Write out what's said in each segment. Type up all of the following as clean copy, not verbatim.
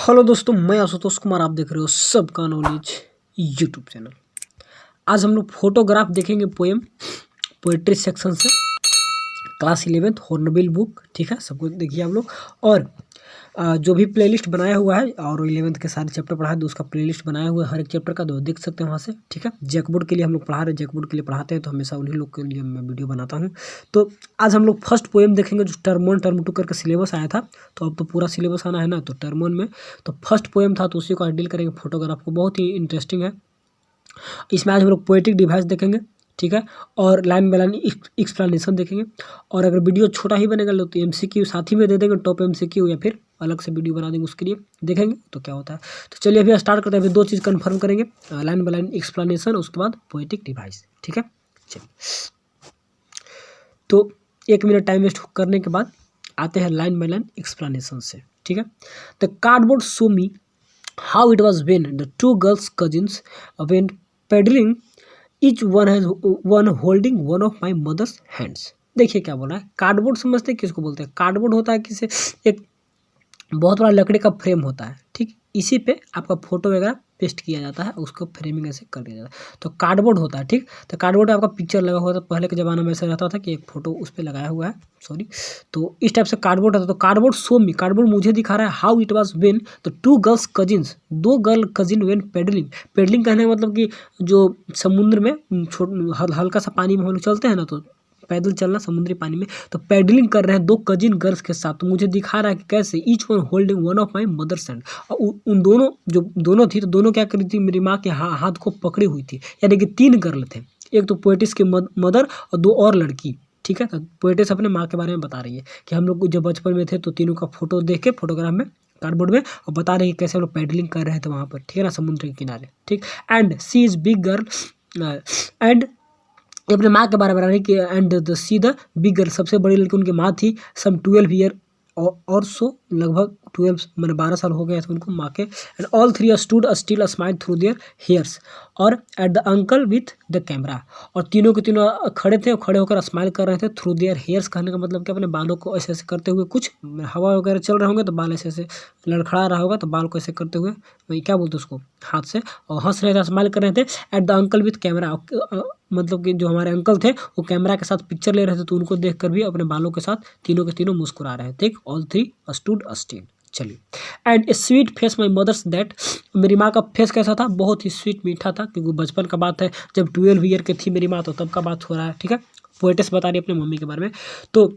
Hello दोस्तों, मैं आशुतोष कुमार। आप देख रहे हो सबका नॉलेज यूट्यूब चैनल। आज हम लोग फोटोग्राफ देखेंगे पोएट्री सेक्शन से, क्लास 11th हॉर्नबिल बुक। ठीक है, सब कुछ देखिए आप लोग। और जो भी प्लेलिस्ट बनाया हुआ है और 11th के सारे चैप्टर पढ़ा है तो उसका प्लेलिस्ट बनाया हुआ है हर एक चैप्टर का, तो देख सकते हैं वहाँ से। ठीक है, जैकबोर्ड के लिए हम लोग पढ़ा रहे हैं, जैकबोर्ड के लिए पढ़ाते हैं तो हमेशा उन्हीं लोग के लिए मैं वीडियो बनाता हूँ। तो आज हम लोग फर्स्ट पोएम देखेंगे जो टर्म 1 टर्म 2 करके सिलेबस आया था। तो अब तो पूरा सिलेबस आना है ना, तो टर्म 1 में तो फर्स्ट पोएम था तो उसी को आज डील करेंगे। फोटोग्राफ को बहुत ही इंटरेस्टिंग है। इसमें आज हम लोग पोएटिक डिवाइस देखेंगे, ठीक है, और लाइन बाय लाइन एक्सप्लेनेशन देखेंगे। और अगर वीडियो छोटा ही बनेगा तो एमसीक्यू साथ ही में दे देंगे, टॉप एमसीक्यू, या फिर अलग से वीडियो बना देंगे उसके लिए, देखेंगे तो क्या होता है। तो चलिए अभी स्टार्ट करते हैं। अभी दो चीज़ कंफर्म करेंगे, लाइन बाय लाइन एक्सप्लेनेशन, उसके बाद पोएटिक डिवाइस। ठीक है, चलिए तो 1 मिनट टाइम वेस्ट करने के बाद आते हैं लाइन बाय लाइन एक्सप्लेनेशन से। ठीक है, the cardboard show me how it was when the two girls cousins went peddling, each one holding one of my mother's hands। देखिए क्या बोला है, कार्डबोर्ड समझते हैं किसको बोलते हैं। कार्डबोर्ड होता है किसे, एक बहुत बड़ा लकड़ी का फ्रेम होता है, ठीक, इसी पे आपका फोटो वगैरह पेस्ट किया जाता है, उसको फ्रेमिंग ऐसे कर दिया जाता है, तो कार्डबोर्ड होता है। ठीक, तो कार्डबोर्ड आपका पिक्चर लगा हुआ था, पहले के ज़माने में ऐसा रहता था कि एक फोटो उस पर लगाया हुआ है, सॉरी, तो इस टाइप से कार्डबोर्ड रहता है। तो कार्डबोर्ड शो मी, कार्डबोर्ड मुझे दिखा रहा है how it was when the two girls cousins, दो girl cousin when pedalling. Pedalling कहने का मतलब कि जो समुद्र में हल्का सा पानी में हम लोग चलते हैं ना, तो पैदल चलना समुद्री पानी में, तो पैडलिंग कर रहे हैं दो कजिन गर्ल्स के साथ। तो मुझे दिखा रहा है कि कैसे each one holding one of my mother's hand, और उन दोनों जो दोनों थी, तो दोनों क्या करी थी, मेरी माँ के हाथ को पकड़ी हुई थी। यानी कि 3 गर्ल थे, एक तो पोएटिस की मदर और 2 और लड़की। ठीक है, तो पोएटिस अपने माँ के बारे में बता रही है कि हम लोग जब बचपन में थे तो तीनों का फोटो देख के फोटोग्राफ में कार्डबोर्ड में, और बता रही है कैसे हम लोग पैडलिंग कर रहे थे वहाँ पर, ठीक है ना, समुद्र के किनारे। ठीक, and she is big girl, and अपने माँ के बारे में बता रही कि and the she the big girl, सबसे बड़ी लड़की उनकी माँ थी, सम 12 ईयर और सो, लगभग 12 मैंने 12 साल हो गए थे उनको माँ के। And all 3 stood still smile through their hairs, और at the uncle with the camera, और तीनों के तीनों खड़े थे, खड़े होकर स्माइल कर रहे थे। थ्रू देयर हेयर्स कहने का मतलब कि अपने बालों को ऐसे ऐसे करते हुए, कुछ हवा वगैरह चल रहे होंगे तो बाल ऐसे ऐसे लड़खड़ा रहा होगा, तो बाल को ऐसे करते हुए, वही क्या बोलते उसको, हाथ से, और हंस रहे थे, स्माइल कर रहे थे। Eight the uncle with camera, मतलब कि जो हमारे अंकल थे वो कैमरा के साथ पिक्चर ले रहे थे, तो उनको देखकर भी अपने बालों के साथ तीनों के तीनों मुस्कुरा रहे थे। All 3 stood still. चलिए, and a sweet face my mother's that, मेरी माँ का फेस कैसा था, बहुत ही स्वीट, मीठा था, क्योंकि बचपन का बात है, जब 12 ईयर की थी मेरी माँ, तो तब का बात हो रहा है। ठीक है, पोएटिस बता रही है अपनी मम्मी के बारे में। तो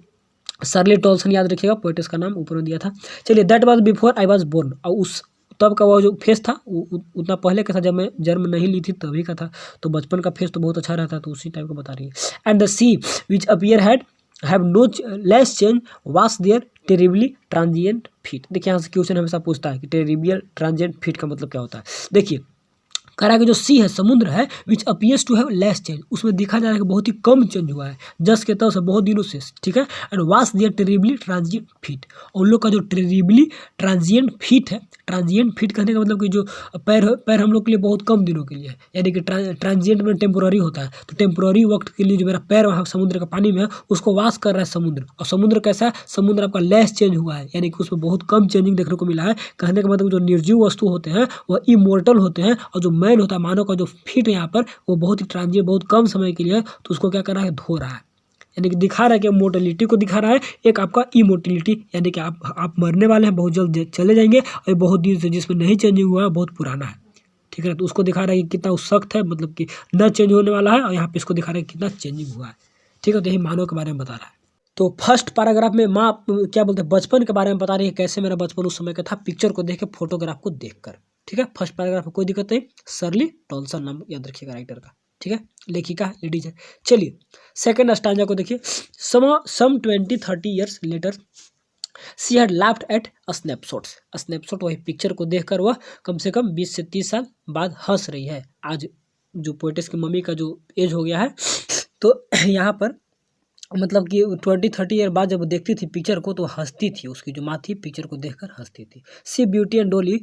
शर्ली टॉल्सन याद रखिएगा, पोएटिस का नाम ऊपर में दिया था। चलिए, that was before I was born, और उस तब का वो जो फेस था उतना पहले का था, जब मैं जन्म नहीं ली थी तभी का था। तो बचपन का फेस तो बहुत अच्छा रहता है, तो उसी टाइप को बता रही है। And the sea which appear had have no less change was their terribly transient feet. देखिए यहाँ से क्वेश्चन हमेशा पूछता है कि टेरिबियल ट्रांजिएंट फीट का मतलब क्या होता है। देखिए, कह रहा है कि जो सी है, समुद्र है, which appears to have less change, उसमें देखा जा रहा है कि बहुत ही कम चेंज हुआ है जस के तब से, बहुत दिनों से। ठीक है, एंड वास देयर टेरिबली ट्रांजिएंट फीट, और उन लोग का जो टेरिबली ट्रांजिएंट फीट है, ट्रांजिएंट फीट कहने का मतलब कि जो पैर हम लोग के लिए बहुत कम दिनों के लिए है, यानी कि ट्रांजिएंट में टेम्पोररी होता है, तो टेम्पोररी वक्त के लिए जो मेरा पैर वहाँ समुद्र का पानी में है उसको वाश कर रहा है समुद्र। और समुद्र कैसा है, समुद्र आपका लेस चेंज हुआ है, यानी कि उसमें बहुत कम चेंजिंग देखने को मिला है। कहने का मतलब जो निर्जीव वस्तु होते हैं वह इमोर्टल होते हैं, और जो मैन होता है, मानव का जो फीट है यहाँ पर, वो बहुत ही ट्रांजिएंट, बहुत कम समय के लिए है, तो उसको क्या कर रहा है, धो रहा है, यानी कि दिखा रहा है कि मोर्टेलिटी को दिखा रहा है, एक आपका इमोर्टेलिटी, यानी कि आप मरने वाले हैं, बहुत जल्द चले जाएंगे, और बहुत दिन से जिसमें नहीं चेंजिंग हुआ है, बहुत पुराना है। ठीक है, तो उसको दिखा रहा है कि कितना सख्त है, मतलब कि न चेंज होने वाला है, और यहाँ पे इसको दिखा रहा है कि कितना चेंजिंग हुआ है। ठीक है, तो यही मानव के बारे में बता रहा है। तो फर्स्ट पैराग्राफ में माँ क्या बोलते हैं, बचपन के बारे में बता रही है, कैसे मेरा बचपन उस समय का था, पिक्चर को देख के, फोटोग्राफ को देखकर। ठीक है, फर्स्ट पैराग्राफ में कोई दिक्कत नहीं, शर्ली टॉल्सन नाम याद रखिएगा राइटर का। ठीक है, लेखिका लेडीज है। चलिए, सेकंड स्टांजा को देखिए। सम 20-30 years later she had laughed eight snapshots, snapshot वही पिक्चर को देखकर वह कम से कम 20 से 30 साल बाद हंस रही है। आज जो पोएटिस की मम्मी का जो एज हो गया है, तो यहाँ पर मतलब कि 20-30 ईयर बाद जब वो देखती थी पिक्चर को, तो हंसती थी, उसकी जो माँ थी पिक्चर को देखकर हंसती थी। She beauty and Dolly,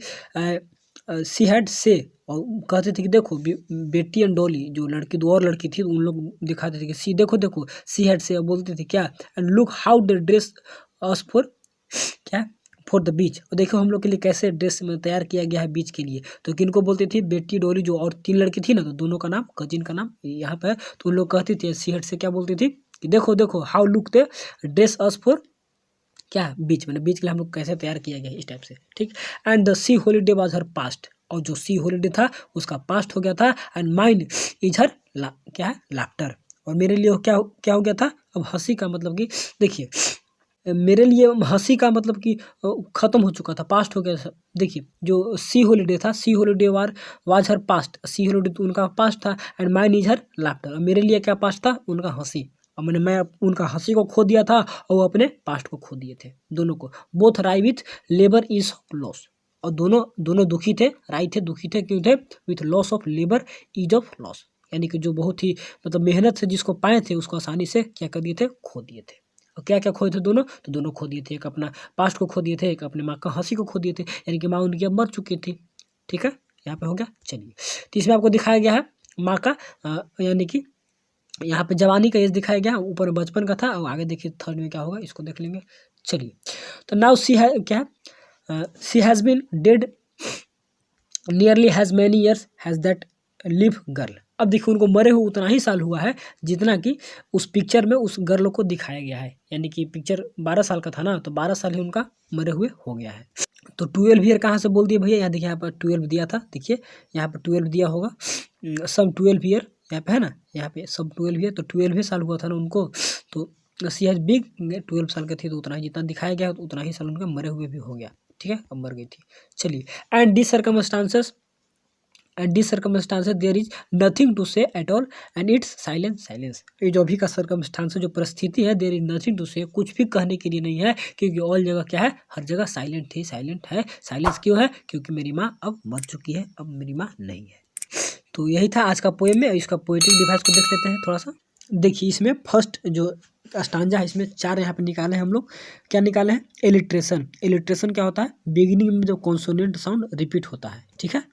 she had say, और कहते थे कि देखो बेटी एंड डॉली, जो लड़की, 2 और लड़की थी, उन लोग दिखाते थे कि सी देखो देखो, सी हैड से बोलती थी क्या, and look how the dress us for क्या, फॉर द बीच। और देखो हम लोग के लिए कैसे ड्रेस में तैयार किया गया है बीच के लिए। तो किनको बोलती थी, बेटी डोली, जो और 3 लड़की थी ना, तो दोनों का नाम, कजिन का नाम यहाँ पे है। तो उन लोग कहती थी सी हेड से क्या बोलती थी कि देखो देखो how look they dress us for क्या बीच, मैंने बीच के लिए हम लोग कैसे तैयार किया गया है, इस टाइप से, ठीक। And the C holiday was her past, और जो सी हॉलीडे था उसका पास्ट हो गया था। एंड माइंड इज हर क्या है, लाफ्टर, और मेरे लिए क्या क्या हो गया था, अब हंसी का मतलब कि देखिए, मेरे लिए हंसी का मतलब कि ख़त्म हो चुका था, पास्ट हो गया था। देखिए जो सी हॉलीडे था, सी holiday was her past, C holiday तो उनका पास्ट था। And mine is her laughter, मेरे लिए क्या पास्ट था, उनका हंसी। और मैं उनका हंसी को खो दिया था और वो अपने पास्ट को खो दिए थे, दोनों को। बोथ राई विथ लेबर इज लॉस, और दोनों दुखी थे, राई थे, दुखी थे, क्यों थे, with loss of labour is of loss, यानी कि जो बहुत ही मतलब मेहनत से जिसको पाए थे उसको आसानी से क्या कर दिए थे, खो दिए थे। और क्या क्या खोए थे दोनों, तो दोनों खो दिए थे, एक अपना पास्ट को खो दिए थे, एक अपने माँ का हंसी को खो दिए थे, यानी कि माँ उनकी अब मर चुकी थी, ठीक है, यहाँ पे हो गया। चलिए, तो इसमें आपको दिखाया गया है माँ का यानी कि यहाँ पे जवानी का एज दिखाया गया, ऊपर में बचपन का था, और आगे देखिए थर्ड में क्या होगा, इसको देख लेंगे। चलिए, तो नाउ सी है क्या, she has been dead nearly has many years has that live girl. अब देखिए उनको मरे हुए उतना ही साल हुआ है जितना कि उस पिक्चर में उस गर्ल को दिखाया गया है, यानी कि पिक्चर 12 साल का था ना, तो 12 साल ही उनका मरे हुए हो गया है। तो 12 ईयर कहाँ से बोल दिए भैया, यहाँ देखिए, यहाँ पर 12 दिया था, देखिए यहाँ पर 12 दिया होगा, सब 12 ईयर यहाँ पे है ना, यहाँ पे सब 12 ईयर, तो 12 साल हुआ था ना उनको। तो सी हैज बिग 12 साल के थे, तो उतना ही जितना दिखाया गया उतना ही साल उनका मरे हुए भी हो गया, ठीक है, अब मर गई थी। चलिए, and this circumstances there is nothing to say at all and it's silence. ये जो अभी का सर्कमस्टांस, जो परिस्थिति है, देयर इज नथिंग टू से, कुछ भी कहने के लिए नहीं है, क्योंकि ऑल जगह क्या है, हर जगह साइलेंट थी, साइलेंट है। साइलेंस क्यों है, क्योंकि मेरी माँ अब मर चुकी है, अब मेरी माँ नहीं है। तो यही था आज का पोएम में, इसका पोएटिक डिवाइस को देख लेते हैं थोड़ा सा। देखिए इसमें फर्स्ट जो स्टांजा है, इसमें 4 यहाँ पे निकाले हैं हम लोग। क्या निकाले हैं, एलिट्रेशन। एलिट्रेशन क्या होता है, बिगिनिंग में जो कॉन्सोनेंट साउंड रिपीट होता है, ठीक है।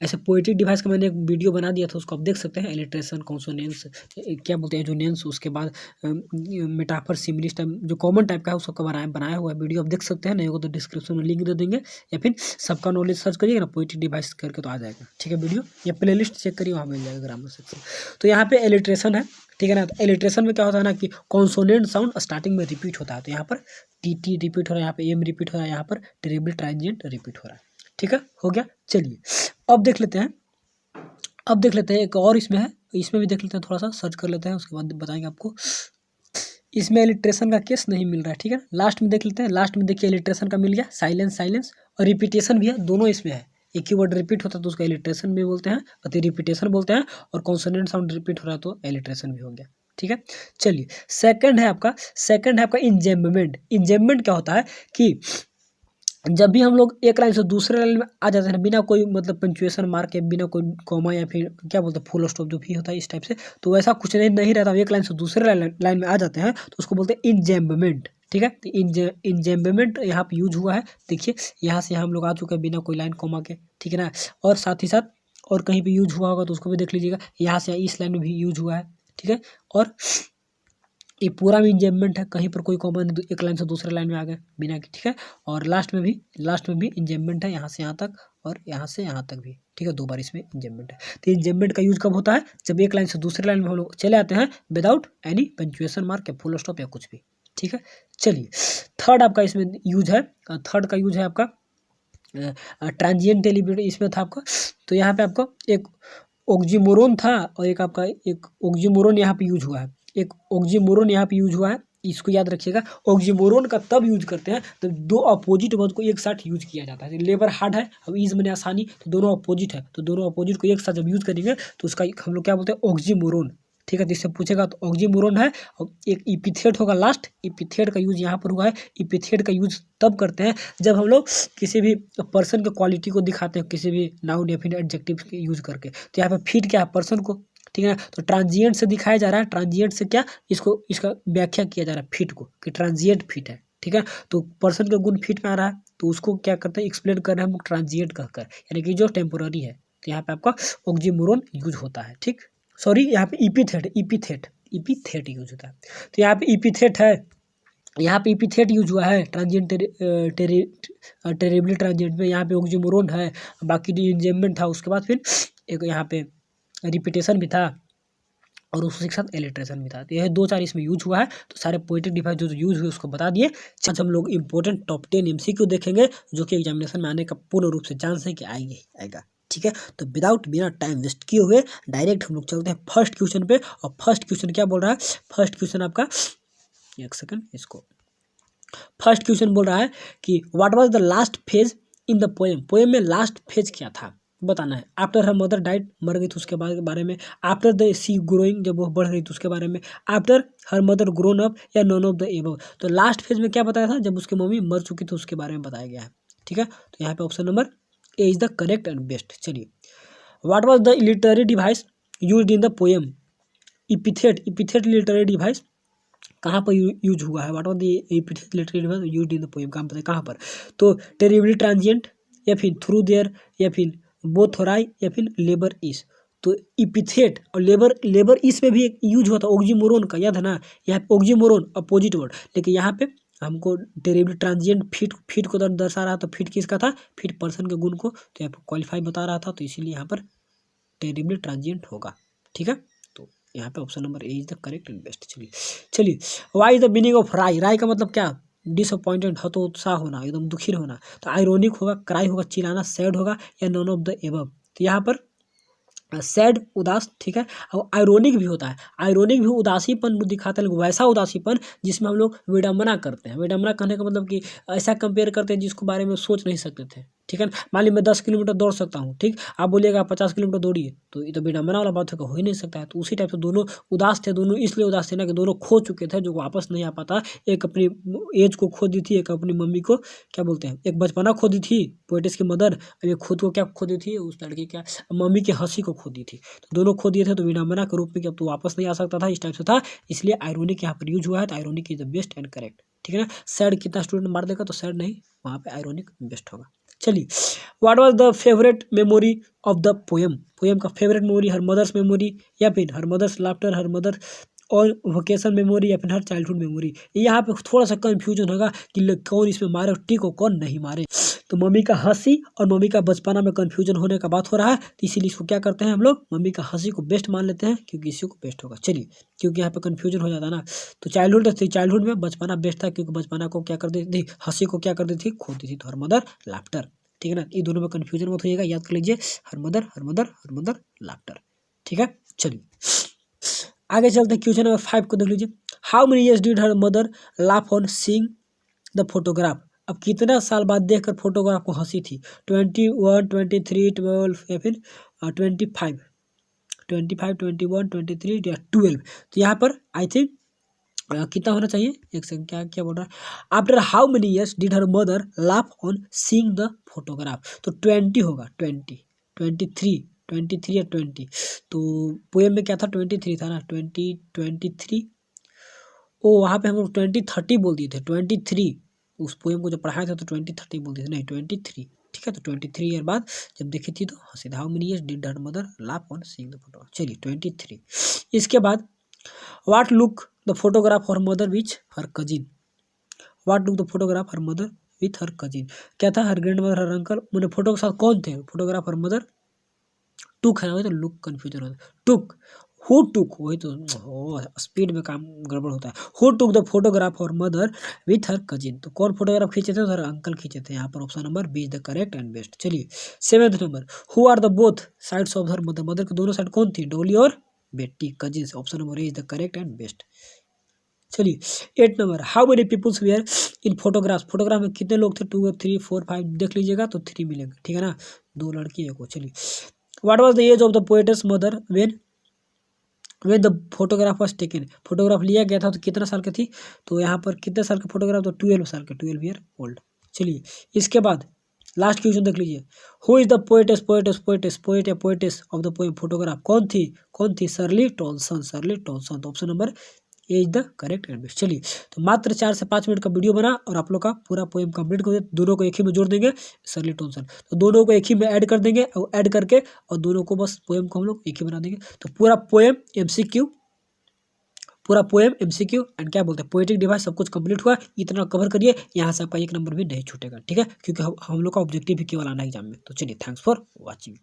ऐसे पोएटिक डिवाइस का मैंने एक वीडियो बना दिया था, उसको आप देख सकते हैं। एलिट्रेशन, कॉन्सोनेंस, क्या बोलते हैं, एजोनेंस, उसके बाद मेटाफर, सिमिलिस टाइप, जो कॉमन टाइप का है उसको बनाया हुआ है वीडियो, आप देख सकते हैं। नहीं हो तो डिस्क्रिप्शन में लिंक दे देंगे, या फिर सबका नॉलेज सर्च करिएगा ना, पोएटिक डिवाइस करके तो आ जाएगा, ठीक है वीडियो, या प्लेलिस्ट चेक करिए, वहाँ मिल जाएगा ग्रामर सेक्शन। तो यहाँ पे एलिट्रेशन है, ठीक है ना। तो एलिट्रेशन में क्या होता है ना कि कॉन्सोनेंट साउंड स्टार्टिंग में रिपीट होता है, तो यहाँ पर टी रिपीट हो रहा है, यहाँ पे एम रिपीट हो रहा है, यहाँ पर टेरेबल ट्रांजिएंट रिपीट हो रहा है, ठीक है, हो गया। चलिए अब देख लेते हैं, एक और इसमें है, इसमें भी देख लेते हैं, थोड़ा सा सर्च कर लेते हैं, उसके बाद बताएंगे आपको। इसमें एलिट्रेशन का केस नहीं मिल रहा है, ठीक है। लास्ट में देख लेते हैं, लास्ट में देखिए एलिट्रेशन का मिल गया, साइलेंस, और रिपीटेशन भी है, दोनों इसमें है। एक ही वर्ड रिपीट होता है तो उसका एलिट्रेशन भी बोलते हैं, और रिपीटेशन बोलते हैं, और कॉन्सोनेंट साउंड रिपीट हो रहा है तो एलिट्रेशन भी हो गया, ठीक है। चलिए, सेकंड है आपका इंजेम्बमेंट क्या होता है कि जब भी हम लोग एक लाइन से दूसरे लाइन में आ जाते हैं बिना कोई मतलब पंक्चुएशन मार्क के, बिना कोई कॉमा या फिर क्या बोलते हैं फुल स्टॉप जो भी होता है इस टाइप से, तो वैसा कुछ नहीं रहता, एक लाइन से दूसरे लाइन में आ जाते हैं तो उसको बोलते हैं इंजेम्बमेंट, ठीक है। तो इंजेम्बमेंट यहाँ पे यूज हुआ है, देखिए यहाँ से हम लोग आ चुके हैं बिना कोई लाइन कॉमा के, ठीक है ना। और साथ ही साथ और कहीं पर यूज हुआ होगा तो उसको भी देख लीजिएगा, यहाँ से इस लाइन में भी यूज हुआ है, ठीक है। और ये पूरा भी इंजेम्बमेंट है, कहीं पर कोई कॉमन एक लाइन से दूसरे लाइन में आ गए बिना की, ठीक है। और लास्ट में भी इंजेम्बमेंट है, यहाँ से यहाँ तक और यहाँ से यहाँ तक भी, ठीक है, 2 बार इसमें इंजेम्बमेंट है। तो इंजेम्बमेंट का यूज कब होता है, जब एक लाइन से दूसरे लाइन में हम लोग चले आते हैं विदाउट एनी पंक्चुएशन मार्क या फुल स्टॉप या कुछ भी, ठीक है। चलिए, थर्ड आपका इसमें यूज है, थर्ड का यूज है आपका ट्रांजिएंट डेलिब्रेट, इसमें था आपका। तो यहाँ पे आपका एक ऑक्सीमोरोन था और एक आपका एक ऑक्सीमोरोन यहाँ पे यूज हुआ है, एक ऑक्सीमोरोन यहाँ पे यूज हुआ है, इसको याद रखिएगा। ऑक्सीमोरोन का तब यूज करते हैं जब 2 अपोजिट वर्ड को एक साथ यूज किया जाता है। लेबर हार्ड है, अब ईज मैंने आसानी, तो दोनों अपोजिट है, तो दोनों अपोजिट को एक साथ जब यूज करेंगे तो उसका हम लोग क्या बोलते हैं, ऑक्सीमोरोन, ठीक है। तो इससे पूछेगा तो ऑक्सीमोरोन है, और एक इपिथेट होगा लास्ट, इपिथेट का यूज यहाँ पर हुआ है। इपिथेट का यूज तब करते हैं जब हम लोग किसी भी पर्सन के क्वालिटी को दिखाते हैं, किसी भी नाउन या फिर एडजेक्टिव के यूज करके। तो यहाँ पे फिट क्या है, पर्सन को, ठीक है ना। तो ट्रांजिएंट से दिखाया जा रहा है, ट्रांजिएंट से क्या, इसका व्याख्या किया जा रहा है फिट को, कि ट्रांजिएंट फिट है, ठीक है। तो पर्सन का गुण फिट में आ रहा है, तो उसको क्या करते हैं, एक्सप्लेन कर रहे हैं हम लोग ट्रांजिएंट कहकर, यानी कि जो टेम्पोररी है। तो यहाँ पे आपका ऑक्सीमोरोन यूज होता है, ठीक। सॉरी, यहाँ पे इपिथेट यूज होता है। तो यहाँ पे इपिथेट है, यहाँ पे इपिथेट यूज हुआ है ट्रांजिएंट टेरिबली ट्रांजिएंट में, यहाँ पे ऑक्सीमोरोन है, बाकी जो इंजेक्टमेंट था उसके बाद फिर एक यहाँ पे रिपीटेशन भी था और उसी के साथ एलिट्रेशन भी था। तो यह 2-4 इसमें यूज हुआ है। तो सारे पोएटिक डिवाइस जो यूज हुए उसको बता दिए। आज हम लोग इंपॉर्टेंट टॉप 10 MCQ देखेंगे जो कि एग्जामिनेशन में आने का पूर्ण रूप से चांस है कि आएगा। ठीक है, तो विदाउट बिना टाइम वेस्ट किए हुए डायरेक्ट हम लोग चलते हैं फर्स्ट क्वेश्चन पे। और फर्स्ट क्वेश्चन क्या बोल रहा है? फर्स्ट क्वेश्चन आपका, एक सेकंड, इसको फर्स्ट क्वेश्चन बोल रहा है कि what was the last phase in the poem. Poem में लास्ट फेज क्या था बताना है। आफ्टर हर मदर डाइड, मर गई थी उसके बारे में। आफ्टर द सी ग्रोइंग, जब वो बढ़ रही थी उसके बारे में। After her mother grown up, या नॉन ऑफ द एबव। तो लास्ट फेज में क्या बताया था? जब उसकी मम्मी मर चुकी थी उसके बारे में बताया गया है। ठीक है, तो यहाँ पे option number A is the correct and best. चलिए, what was the literary device used in the poem. Epithet literary device कहाँ पर यूज हुआ है? What was the epithet literary device used in the poem, कहाँ पर? तो terribly transient, या फिर थ्रू देयर, या फिर बोथ होराई, या फिर लेबर इस। तो इपिथेट और लेबर इस में भी एक यूज हुआ था ऑक्सीमोरोन का, याद है ना? यहाँ पे ऑक्सीमोरोन अपोजिट वर्ड, लेकिन यहाँ पे हमको टेरिबली ट्रांजिएंट फिट को दर्शा रहा था। फिट किसका था? फिट पर्सन के गुण को, तो यहाँ पे क्वालिफाई बता रहा था, तो इसीलिए यहाँ पर टेरिबली ट्रांजिएंट होगा। ठीक है, तो यहाँ पे option number A is the correct and best. चलिए, why is the meaning of wry. Wry का मतलब क्या? डिसअपॉइंटेड, हतोत्साह होना, एकदम दुखी होना। तो आयरोनिक होगा, क्राई होगा, चिल्लाना, सैड होगा, या नॉन ऑफ द एबव। तो यहाँ पर सैड, उदास, ठीक है। और आयरोनिक भी होता है। आयरोनिक भी उदासीपन दिखाता है, वैसा उदासीपन जिसमें हम लोग विडम्बना करते हैं। विडम्बना करने का मतलब कि ऐसा कंपेयर करते हैं जिसको बारे में सोच नहीं सकते थे। ठीक है, मान ली मैं 10 किलोमीटर दौड़ सकता हूँ, ठीक, आप बोलिएगा 50 किलोमीटर दौड़िए, तो ये तो विडम्बना वाला बात हो ही नहीं सकता है। तो उसी टाइप से दोनों उदास थे। दोनों इसलिए उदास थे ना कि दोनों खो चुके थे, जो वापस नहीं आ पाता। एक अपनी एज को खो दी थी, एक अपनी मम्मी को क्या बोलते हैं, एक बचपना खो दी थी पोएटिस की मदर, और एक खुद को क्या खो दी थी, उस लड़की क्या, मम्मी की हंसी को खो दी थी। तो दोनों खो दिए थे, तो विडम्बना के रूप में कि अब तो वापस नहीं आ सकता था, इस टाइप से था। इसलिए आयरोनिक यहाँ पर यूज हुआ है। तो ironic is the best and correct. ठीक है ना, सैड कितना स्टूडेंट मार देगा, तो सैड नहीं, वहाँ पे आयरोनिक बेस्ट होगा। चलिए, what was the favourite memory of the poem. Poem का favourite memory, her mother's memory, या फिर her mother's laughter, her mother और वोकेशन मेमोरी, या फिर हर चाइल्डहुड मेमोरी। यहाँ पे थोड़ा सा कंफ्यूजन होगा कि कौन इसमें मारे और टी को कौन नहीं मारे। तो मम्मी का हंसी और मम्मी का बचपना में कंफ्यूजन होने का बात हो रहा है, तो इसीलिए इसको क्या करते हैं हम लोग, मम्मी का हंसी को बेस्ट मान लेते हैं, क्योंकि इसी को बेस्ट होगा। चलिए, क्योंकि यहाँ पे कंफ्यूजन हो जाता है ना। तो चाइल्डहुड में बचपना बेस्ट था, क्योंकि बचपना को क्या कर देती थी, हंसी को क्या कर देती थी, खो दी थी। तो हर मदर लाफ्टर। ठीक है ना, ये दोनों में कंफ्यूजन मत होइएगा, याद कर लीजिए, her mother her mother her mother laughter. ठीक है, चलिए आगे चलते हैं। क्वेश्चन नंबर 5 को देख लीजिए। How many years did her mother laugh on seeing the photograph. अब कितना साल बाद देखकर फोटोग्राफ को हंसी थी? 21, 23, 12, या फिर 25, 21, 23 या 12। तो यहाँ पर आई थिंक कितना होना चाहिए, एक सेकंड, क्या क्या बोल रहा है? After how many years did her mother laugh on seeing the photograph. तो 20 होगा, 20, 23 या 20। तो पोएम में क्या था, 23 था ना, 23। ओ, वहाँ पे हम लोग 20-30 बोल दिए थे, 23। उस पोएम को जब पढ़ाया था तो 20-30 बोल दिए थे, नहीं 23। ठीक है, तो 23 ईयर बाद जब देखी थी तो हंसी। How many years did her mother laugh on seeing the photograph. चलिए 23। इसके बाद what look the photograph her mother which her cousin. What look the photograph her mother with her cousin. क्या था? हर ग्रैंड मदर, हर uncle. मैंने photo के साथ कौन थे? Photograph her mother. टुक है ना, तो लुक कन्फ्यूजन होता है। टुक, हु टुक, वही तो स्पीड में काम गड़बड़ होता है। हु टुक द फोटोग्राफ और मदर विथ हर कजिन। तो कौन फोटोग्राफ खींचे थे? हर अंकल खींचे थे। यहाँ पर option number B is the correct and best. चलिए 7th नंबर, who are the both sides of her mother. Mother के दोनों साइड कौन थी? डोली और Betty, cousins. Option number A is the correct and best. चलिए 8 नंबर, how many peoples were in photograph. Photograph में कितने लोग थे? 2, 3, 4, 5 देख लीजिएगा तो 3 मिलेंगे। ठीक है ना, 2 लड़की 1 को। चलिए, what was the age of the poet's mother when the photograph was taken. Photograph लिया गया था तो कितना साल की थी? तो यहाँ पर कितने साल का फोटोग्राफ? तो 12 साल के, 12 ईयर ओल्ड। चलिए इसके बाद लास्ट क्वेश्चन देख लीजिए। हु इज द पोएट या poetess of the poem photograph. कौन थी? सर्ली टॉनसन। तो option number A is the correct and best. चलिए, तो मात्र 4 से 5 मिनट का वीडियो बना और आप लोग का पूरा पोएम कंप्लीट कर दिया। दोनों को एक ही में जोड़ देंगे, सर्ली टॉनसन। तो दोनों को एक ही में ऐड कर देंगे, और ऐड करके और दोनों को बस पोएम को हम लोग एक ही बना देंगे। तो पूरा पोएम MCQ पूरा पोएम, एमसीक्यू एंड क्या बोलते हैं पोएटिक डिवाइस सब कुछ कंप्लीट हुआ। इतना कवर करिए, यहाँ से आपका 1 नंबर भी नहीं छूटेगा, ठीक है, क्योंकि हम लोग का ऑब्जेक्टिव भी केवल आना एग्जाम में। तो चलिए, थैंक्स फॉर वॉचिंग।